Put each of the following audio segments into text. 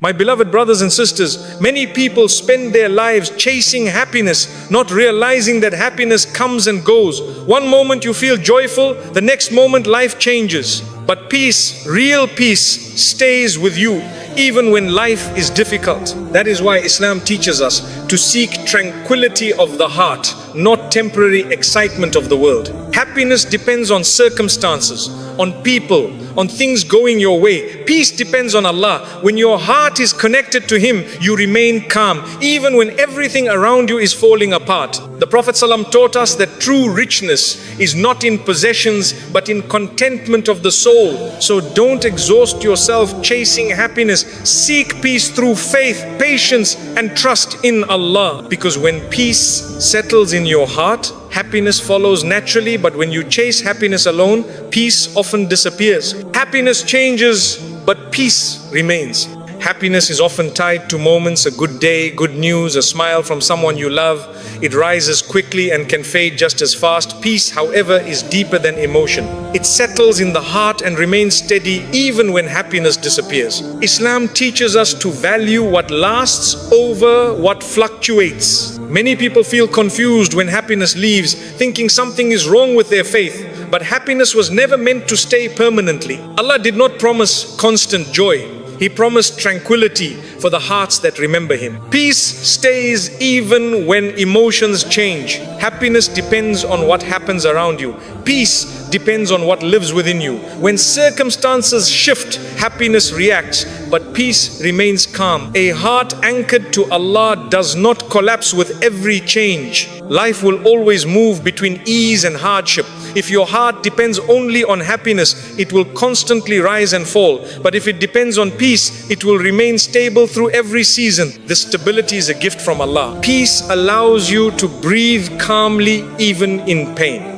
My beloved brothers and sisters, many people spend their lives chasing happiness, not realizing that happiness comes and goes. One moment you feel joyful, the next moment life changes. But peace, real peace, stays with you even when life is difficult. That is why Islam teaches us to seek tranquility of the heart, not temporary excitement of the world. Happiness depends on circumstances, on people, on things going your way. Peace depends on Allah. When your heart is connected to Him, you remain calm, even when everything around you is falling apart. The Prophet ﷺ taught us that true richness is not in possessions, but in contentment of the soul. So don't exhaust yourself chasing happiness. Seek peace through faith, patience, and trust in Allah. Because when peace settles in your heart, happiness follows naturally. But when you chase happiness alone, peace often disappears. Happiness changes, but peace remains. Happiness is often tied to moments, a good day, good news, a smile from someone you love. It rises quickly and can fade just as fast. Peace, however, is deeper than emotion. It settles in the heart and remains steady even when happiness disappears. Islam teaches us to value what lasts over what fluctuates. Many people feel confused when happiness leaves, thinking something is wrong with their faith. But happiness was never meant to stay permanently. Allah did not promise constant joy. He promised tranquility for the hearts that remember Him. Peace stays even when emotions change. Happiness depends on what happens around you. Peace depends on what lives within you. When circumstances shift, happiness reacts, but peace remains calm. A heart anchored to Allah does not collapse with every change. Life will always move between ease and hardship. If your heart depends only on happiness, it will constantly rise and fall. But if it depends on peace, it will remain stable through every season. This stability is a gift from Allah. Peace allows you to breathe calmly even in pain.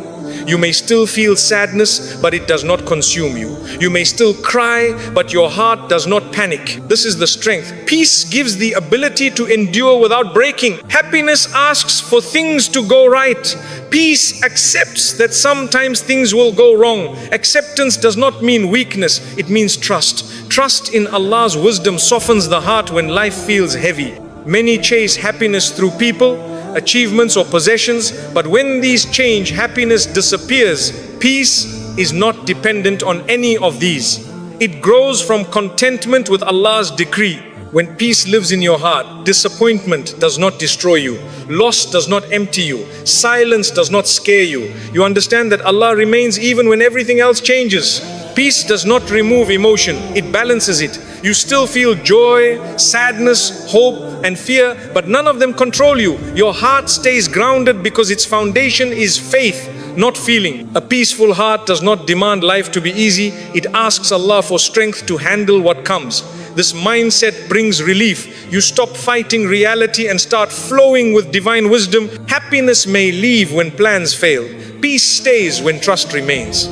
You may still feel sadness, but it does not consume you. You may still cry, but your heart does not panic. This is the strength. Peace gives the ability to endure without breaking. Happiness asks for things to go right. Peace accepts that sometimes things will go wrong. Acceptance does not mean weakness, it means trust. Trust in Allah's wisdom softens the heart when life feels heavy. Many chase happiness through people, achievements or possessions, but when these change, happiness disappears. Peace is not dependent on any of these. It grows from contentment with Allah's decree. When peace lives in your heart, disappointment does not destroy you. Loss does not empty you. Silence does not scare you. You understand that Allah remains even when everything else changes. Peace does not remove emotion, it balances it. You still feel joy, sadness, hope, and fear, but none of them control you. Your heart stays grounded because its foundation is faith, not feeling. A peaceful heart does not demand life to be easy. It asks Allah for strength to handle what comes. This mindset brings relief. You stop fighting reality and start flowing with divine wisdom. Happiness may leave when plans fail. Peace stays when trust remains.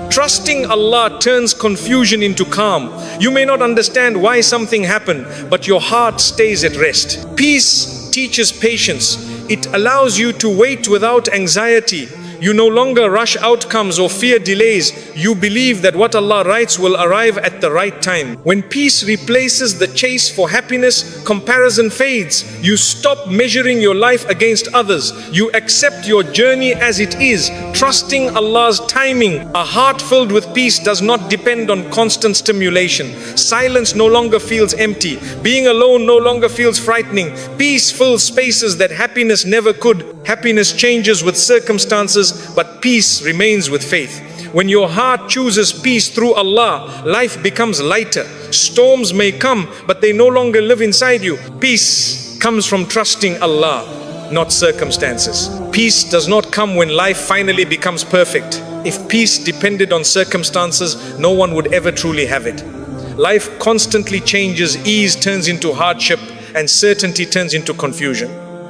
Trusting Allah turns confusion into calm. You may not understand why something happened, but your heart stays at rest. Peace teaches patience. It allows you to wait without anxiety. You no longer rush outcomes or fear delays. You believe that what Allah writes will arrive at the right time. When peace replaces the chase for happiness, comparison fades. You stop measuring your life against others. You accept your journey as it is, trusting Allah's timing. A heart filled with peace does not depend on constant stimulation. Silence no longer feels empty. Being alone no longer feels frightening. Peace fills spaces that happiness never could. Happiness changes with circumstances, but peace remains with faith. When your heart chooses peace through Allah, life becomes lighter. Storms may come, but they no longer live inside you. Peace comes from trusting Allah, not circumstances. Peace does not come when life finally becomes perfect. If peace depended on circumstances, no one would ever truly have it. Life constantly changes. Ease turns into hardship, and certainty turns into confusion.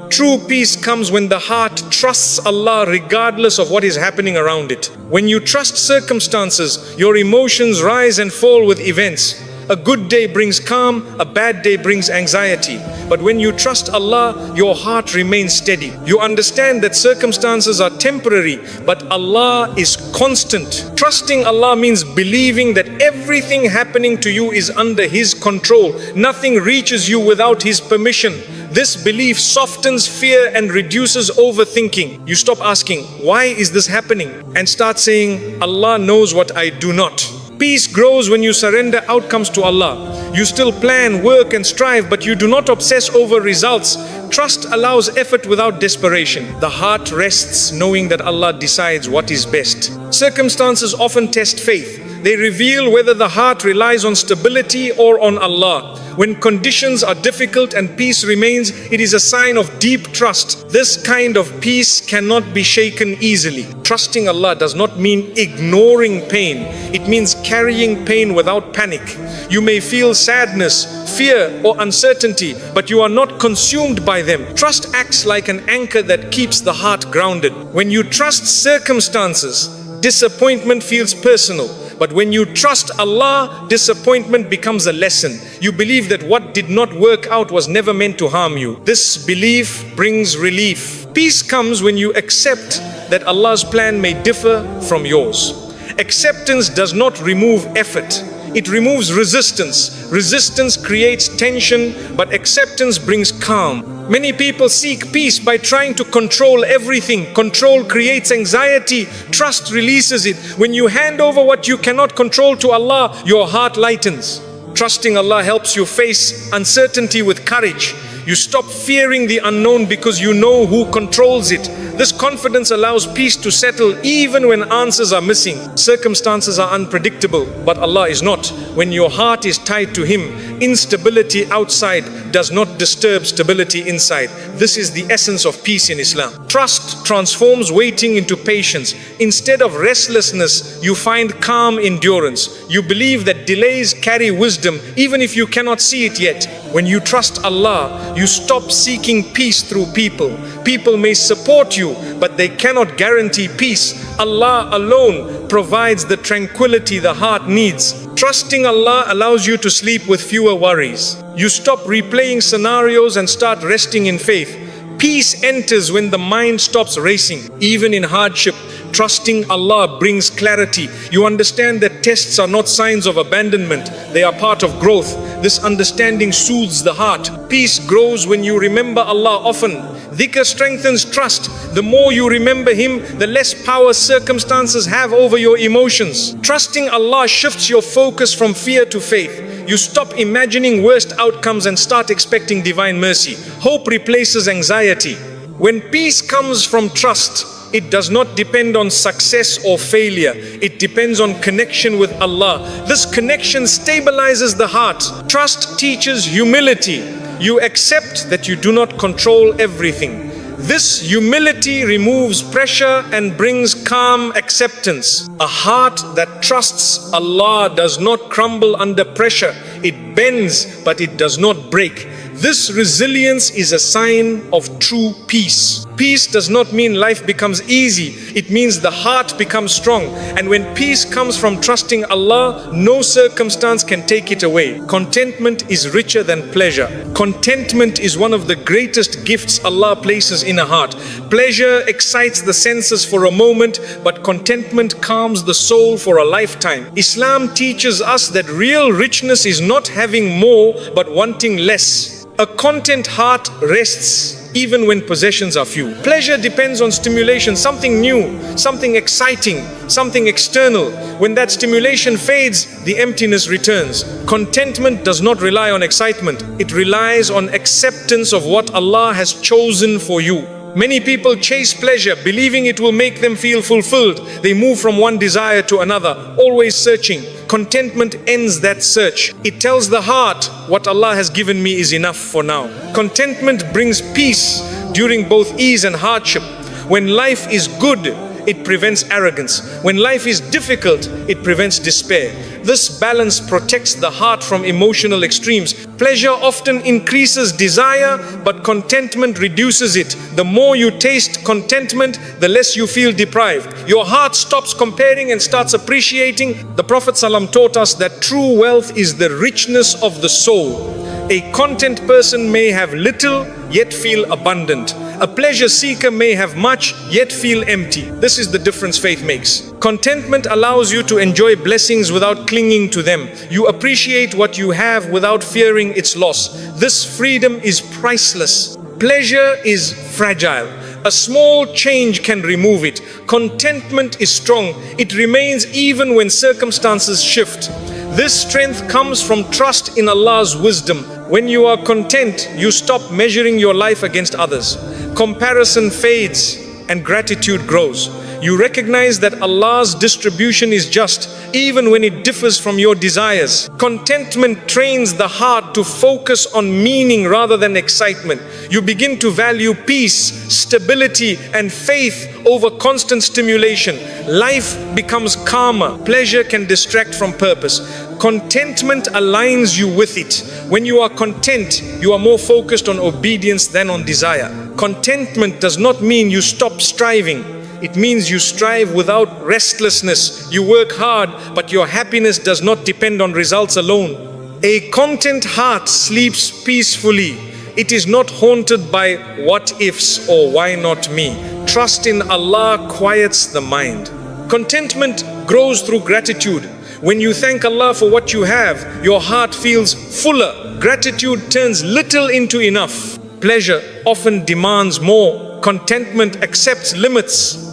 True peace comes when the heart trusts Allah regardless of what is happening around it. When you trust circumstances, your emotions rise and fall with events. A good day brings calm, a bad day brings anxiety. But when you trust Allah, your heart remains steady. You understand that circumstances are temporary, but Allah is constant. Trusting Allah means believing that everything happening to you is under His control. Nothing reaches you without His permission. This belief softens fear and reduces overthinking. You stop asking, why is this happening? And start saying, Allah knows what I do not. Peace grows when you surrender outcomes to Allah. You still plan, work and strive, but you do not obsess over results. Trust allows effort without desperation. The heart rests knowing that Allah decides what is best. Circumstances often test faith. They reveal whether the heart relies on stability or on Allah. When conditions are difficult and peace remains, it is a sign of deep trust. This kind of peace cannot be shaken easily. Trusting Allah does not mean ignoring pain. It means carrying pain without panic. You may feel sadness, fear or uncertainty, but you are not consumed by them. Trust acts like an anchor that keeps the heart grounded. When you trust circumstances, disappointment feels personal. But when you trust Allah, disappointment becomes a lesson. You believe that what did not work out was never meant to harm you. This belief brings relief. Peace comes when you accept that Allah's plan may differ from yours. Acceptance does not remove effort. It removes resistance. Resistance creates tension, but acceptance brings calm. Many people seek peace by trying to control everything. Control creates anxiety. Trust releases it. When you hand over what you cannot control to Allah, your heart lightens. Trusting Allah helps you face uncertainty with courage. You stop fearing the unknown because you know who controls it. This confidence allows peace to settle even when answers are missing. Circumstances are unpredictable, but Allah is not. When your heart is tied to Him, instability outside does not disturb stability inside. This is the essence of peace in Islam. Trust transforms waiting into patience. Instead of restlessness, you find calm endurance. You believe that delays carry wisdom, even if you cannot see it yet. When you trust Allah, you stop seeking peace through people. People may support you, but they cannot guarantee peace. Allah alone provides the tranquility the heart needs. Trusting Allah allows you to sleep with fewer worries. You stop replaying scenarios and start resting in faith. Peace enters when the mind stops racing. Even in hardship, trusting Allah brings clarity. You understand that tests are not signs of abandonment. They are part of growth. This understanding soothes the heart. Peace grows when you remember Allah often. Dhikr strengthens trust. The more you remember Him, the less power circumstances have over your emotions. Trusting Allah shifts your focus from fear to faith. You stop imagining worst outcomes and start expecting divine mercy. Hope replaces anxiety. When peace comes from trust, it does not depend on success or failure. It depends on connection with Allah. This connection stabilizes the heart. Trust teaches humility. You accept that you do not control everything. This humility removes pressure and brings calm acceptance. A heart that trusts Allah does not crumble under pressure. It bends, but it does not break. This resilience is a sign of true peace. Peace does not mean life becomes easy. It means the heart becomes strong. And when peace comes from trusting Allah, no circumstance can take it away. Contentment is richer than pleasure. Contentment is one of the greatest gifts Allah places in a heart. Pleasure excites the senses for a moment, but contentment calms the soul for a lifetime. Islam teaches us that real richness is not having more, but wanting less. A content heart rests even when possessions are few. Pleasure depends on stimulation, something new, something exciting, something external. When that stimulation fades, the emptiness returns. Contentment does not rely on excitement. It relies on acceptance of what Allah has chosen for you. Many people chase pleasure, believing it will make them feel fulfilled. They move from one desire to another, always searching. Contentment ends that search. It tells the heart, what Allah has given me is enough for now. Contentment brings peace during both ease and hardship. When life is good, it prevents arrogance. When life is difficult, it prevents despair. This balance protects the heart from emotional extremes. Pleasure often increases desire, but contentment reduces it. The more you taste contentment, the less you feel deprived. Your heart stops comparing and starts appreciating. The Prophet ﷺ taught us that true wealth is the richness of the soul. A content person may have little, yet feel abundant. A pleasure seeker may have much, yet feel empty. This is the difference faith makes. Contentment allows you to enjoy blessings without clinging to them. You appreciate what you have without fearing its loss. This freedom is priceless. Pleasure is fragile. A small change can remove it. Contentment is strong. It remains even when circumstances shift. This strength comes from trust in Allah's wisdom. When you are content, you stop measuring your life against others. Comparison fades and gratitude grows. You recognize that Allah's distribution is just, even when it differs from your desires. Contentment trains the heart to focus on meaning rather than excitement. You begin to value peace, stability, and faith over constant stimulation. Life becomes calmer. Pleasure can distract from purpose. Contentment aligns you with it. When you are content, you are more focused on obedience than on desire. Contentment does not mean you stop striving. It means you strive without restlessness. You work hard, but your happiness does not depend on results alone. A content heart sleeps peacefully. It is not haunted by what ifs or why not me. Trust in Allah quiets the mind. Contentment grows through gratitude. When you thank Allah for what you have, your heart feels fuller. Gratitude turns little into enough. Pleasure often demands more. Contentment accepts limits.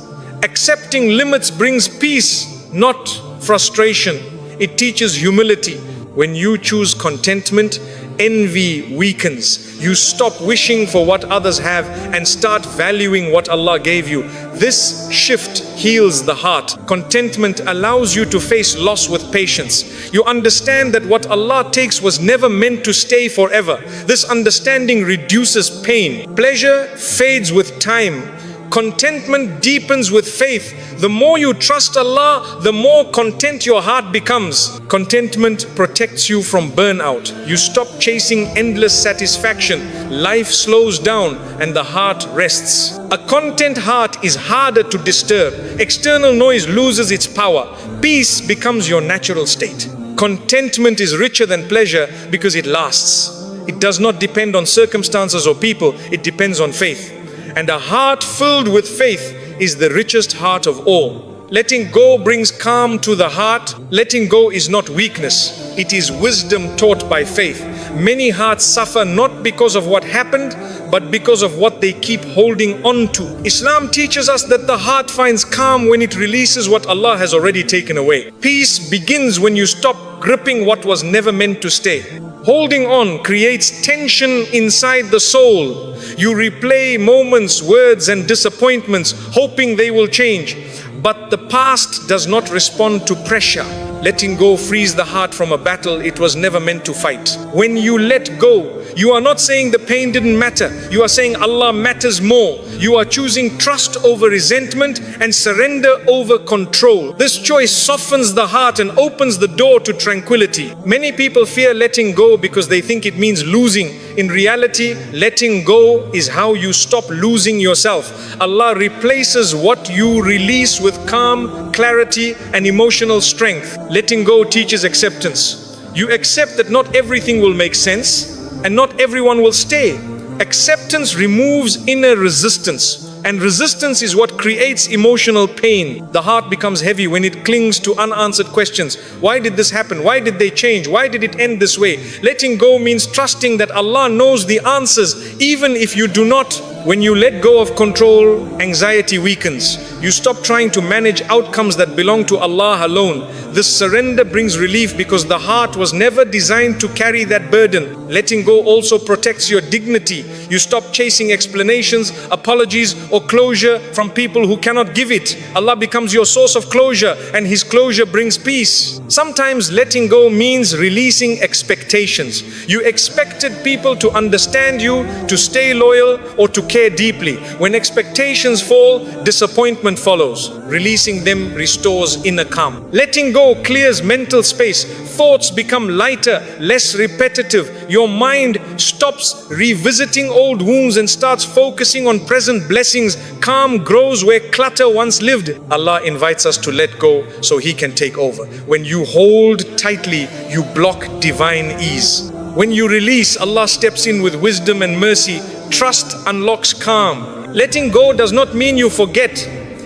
Accepting limits brings peace, not frustration. It teaches humility. When you choose contentment, envy weakens. You stop wishing for what others have and start valuing what Allah gave you. This shift heals the heart. Contentment allows you to face loss with patience. You understand that what Allah takes was never meant to stay forever. This understanding reduces pain. Pleasure fades with time. Contentment deepens with faith. The more you trust Allah, the more content your heart becomes. Contentment protects you from burnout. You stop chasing endless satisfaction. Life slows down and the heart rests. A content heart is harder to disturb. External noise loses its power. Peace becomes your natural state. Contentment is richer than pleasure because it lasts. It does not depend on circumstances or people. It depends on faith. And a heart filled with faith is the richest heart of all. Letting go brings calm to the heart. Letting go is not weakness. It is wisdom taught by faith. Many hearts suffer not because of what happened, but because of what they keep holding on to. Islam teaches us that the heart finds calm when it releases what Allah has already taken away. Peace begins when you stop gripping what was never meant to stay. Holding on creates tension inside the soul. You replay moments, words, and disappointments, hoping they will change. But the past does not respond to pressure. Letting go frees the heart from a battle it was never meant to fight. When you let go, you are not saying the pain didn't matter. You are saying Allah matters more. You are choosing trust over resentment and surrender over control. This choice softens the heart and opens the door to tranquility. Many people fear letting go because they think it means losing. In reality, letting go is how you stop losing yourself. Allah replaces what you release with calm, clarity, and emotional strength. Letting go teaches acceptance. You accept that not everything will make sense and not everyone will stay. Acceptance removes inner resistance, and resistance is what creates emotional pain. The heart becomes heavy when it clings to unanswered questions. Why did this happen? Why did they change? Why did it end this way? Letting go means trusting that Allah knows the answers, even if you do not. When you let go of control, anxiety weakens. You stop trying to manage outcomes that belong to Allah alone. This surrender brings relief because the heart was never designed to carry that burden. Letting go also protects your dignity. You stop chasing explanations, apologies, or closure from people who cannot give it. Allah becomes your source of closure, and His closure brings peace. Sometimes letting go means releasing expectations. You expected people to understand you, to stay loyal, or to care deeply. When expectations fall, disappointment follows. Releasing them restores inner calm. Letting go clears mental space. Thoughts become lighter, less repetitive. Your mind stops revisiting old wounds and starts focusing on present blessings. Calm grows where clutter once lived. Allah invites us to let go so He can take over. When you hold tightly, you block divine ease. When you release, Allah steps in with wisdom and mercy. Trust unlocks calm. Letting go does not mean you forget.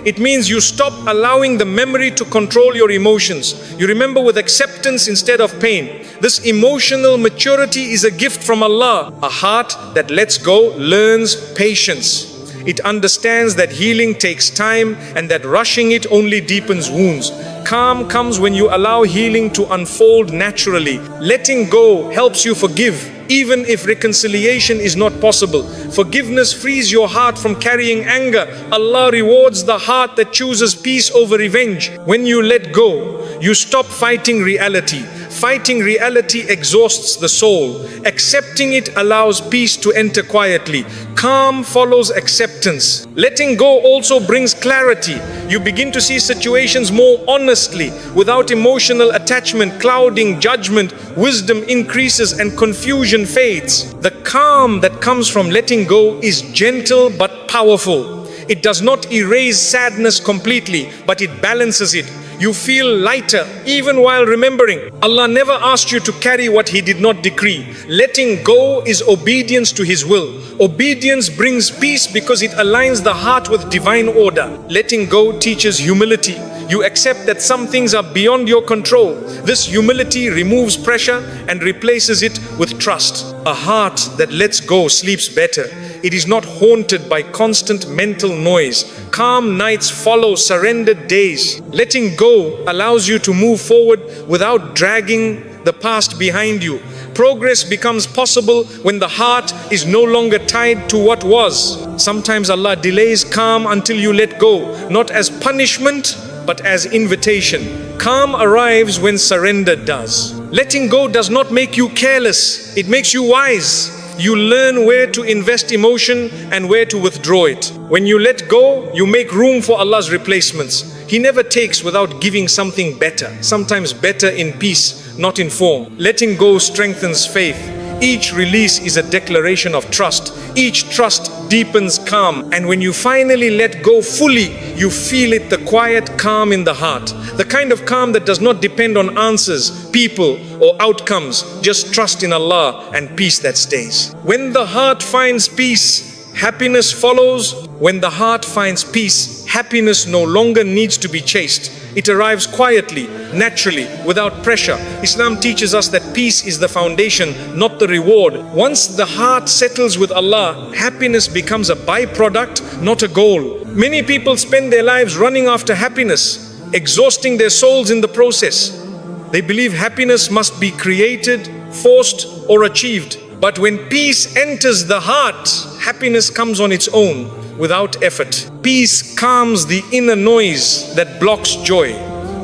It means you stop allowing the memory to control your emotions. You remember with acceptance instead of pain. This emotional maturity is a gift from Allah. A heart that lets go learns patience. It understands that healing takes time and that rushing it only deepens wounds. Calm comes when you allow healing to unfold naturally. Letting go helps you forgive, even if reconciliation is not possible. Forgiveness frees your heart from carrying anger. Allah rewards the heart that chooses peace over revenge. When you let go, you stop fighting reality. Fighting reality exhausts the soul. Accepting it allows peace to enter quietly. Calm follows acceptance. Letting go also brings clarity. You begin to see situations more honestly, without emotional attachment clouding judgment. Wisdom increases and confusion fades. The calm that comes from letting go is gentle but powerful. It does not erase sadness completely, but it balances it. You feel lighter even while remembering. Allah never asked you to carry what He did not decree. Letting go is obedience to His will. Obedience brings peace because it aligns the heart with divine order. Letting go teaches humility. You accept that some things are beyond your control. This humility removes pressure and replaces it with trust. A heart that lets go sleeps better. It is not haunted by constant mental noise. Calm nights follow surrendered days. Letting go allows you to move forward without dragging the past behind you. Progress becomes possible when the heart is no longer tied to what was. Sometimes Allah delays calm until you let go, not as punishment, but as invitation. Calm arrives when surrender does. Letting go does not make you careless. It makes you wise. You learn where to invest emotion and where to withdraw it. When you let go, you make room for Allah's replacements. He never takes without giving something better, sometimes better in peace, not in form. Letting go strengthens faith. Each release is a declaration of trust. Each trust deepens calm. And when you finally let go fully, you feel it, the quiet calm in the heart. The kind of calm that does not depend on answers, people, or outcomes. Just trust in Allah and peace that stays. When the heart finds peace, happiness follows. When the heart finds peace, happiness no longer needs to be chased. It arrives quietly, naturally, without pressure. Islam teaches us that peace is the foundation, not the reward. Once the heart settles with Allah, happiness becomes a byproduct, not a goal. Many people spend their lives running after happiness, exhausting their souls in the process. They believe happiness must be created, forced, or achieved. But when peace enters the heart, happiness comes on its own, without effort. Peace calms the inner noise that blocks joy.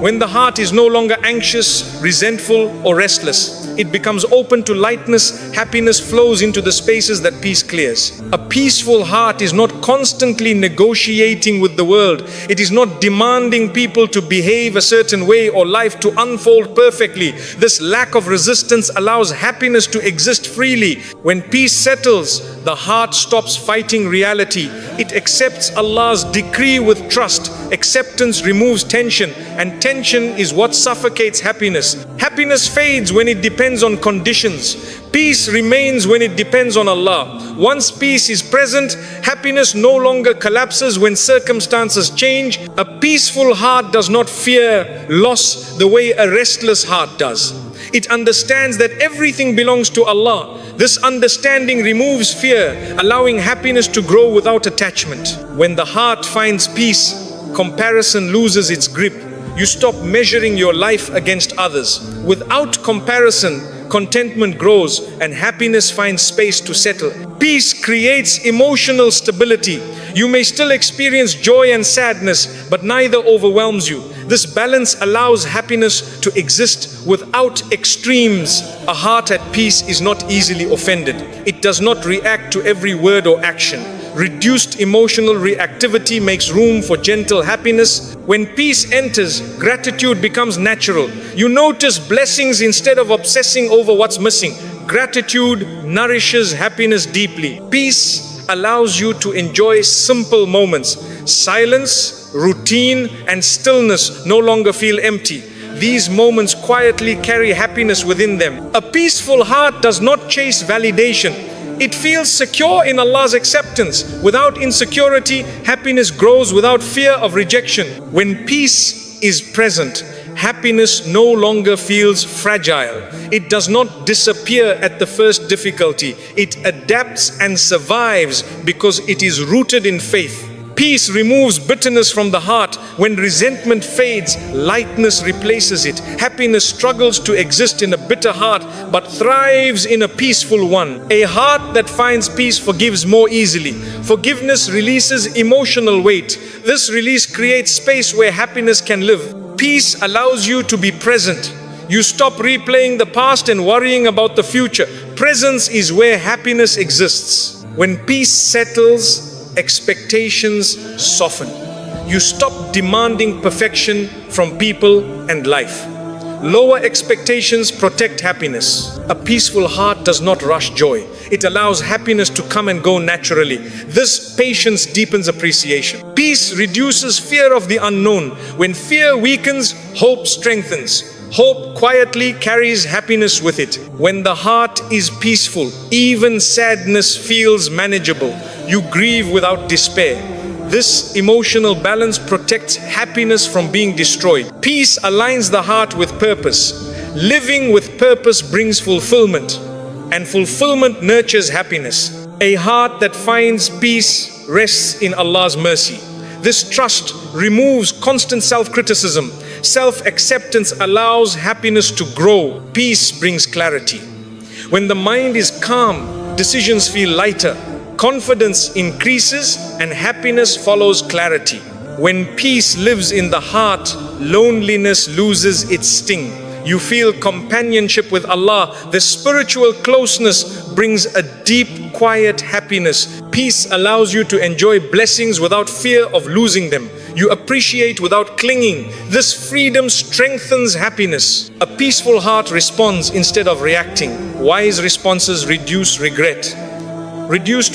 When the heart is no longer anxious, resentful, or restless, it becomes open to lightness. Happiness flows into the spaces that peace clears. A peaceful heart is not constantly negotiating with the world. It is not demanding people to behave a certain way or life to unfold perfectly. This lack of resistance allows happiness to exist freely. When peace settles, the heart stops fighting reality. It accepts Allah's decree with trust. Acceptance removes tension, and tension is what suffocates happiness. Happiness fades when it depends on conditions. Peace remains when it depends on Allah. Once peace is present, happiness no longer collapses when circumstances change. A peaceful heart does not fear loss the way a restless heart does. It understands that everything belongs to Allah. This understanding removes fear, allowing happiness to grow without attachment. When the heart finds peace, comparison loses its grip. You stop measuring your life against others. Without comparison, contentment grows and happiness finds space to settle. Peace creates emotional stability. You may still experience joy and sadness, but neither overwhelms you. This balance allows happiness to exist without extremes. A heart at peace is not easily offended. It does not react to every word or action. Reduced emotional reactivity makes room for gentle happiness. When peace enters, gratitude becomes natural. You notice blessings instead of obsessing over what's missing. Gratitude nourishes happiness deeply. Peace allows you to enjoy simple moments. Silence, routine, and stillness no longer feel empty. These moments quietly carry happiness within them. A peaceful heart does not chase validation. It feels secure in Allah's acceptance. Without insecurity, happiness grows without fear of rejection. When peace is present, happiness no longer feels fragile. It does not disappear at the first difficulty. It adapts and survives because it is rooted in faith. Peace removes bitterness from the heart. When resentment fades, lightness replaces it. Happiness struggles to exist in a bitter heart, but thrives in a peaceful one. A heart that finds peace forgives more easily. Forgiveness releases emotional weight. This release creates space where happiness can live. Peace allows you to be present. You stop replaying the past and worrying about the future. Presence is where happiness exists. When peace settles, expectations soften. You stop demanding perfection from people and life. Lower expectations protect happiness. A peaceful heart does not rush joy. It allows happiness to come and go naturally. This patience deepens appreciation. Peace reduces fear of the unknown. When fear weakens, hope strengthens. Hope quietly carries happiness with it. When the heart is peaceful, even sadness feels manageable. You grieve without despair. This emotional balance protects happiness from being destroyed. Peace aligns the heart with purpose. Living with purpose brings fulfillment, and fulfillment nurtures happiness. A heart that finds peace rests in Allah's mercy. This trust removes constant self-criticism. Self-acceptance allows happiness to grow. Peace brings clarity. When the mind is calm, decisions feel lighter. Confidence increases and happiness follows clarity. When peace lives in the heart, loneliness loses its sting. You feel companionship with Allah. The spiritual closeness brings a deep, quiet happiness. Peace allows you to enjoy blessings without fear of losing them. You appreciate without clinging. This freedom strengthens happiness. A peaceful heart responds instead of reacting. Wise responses reduce regret. Reduced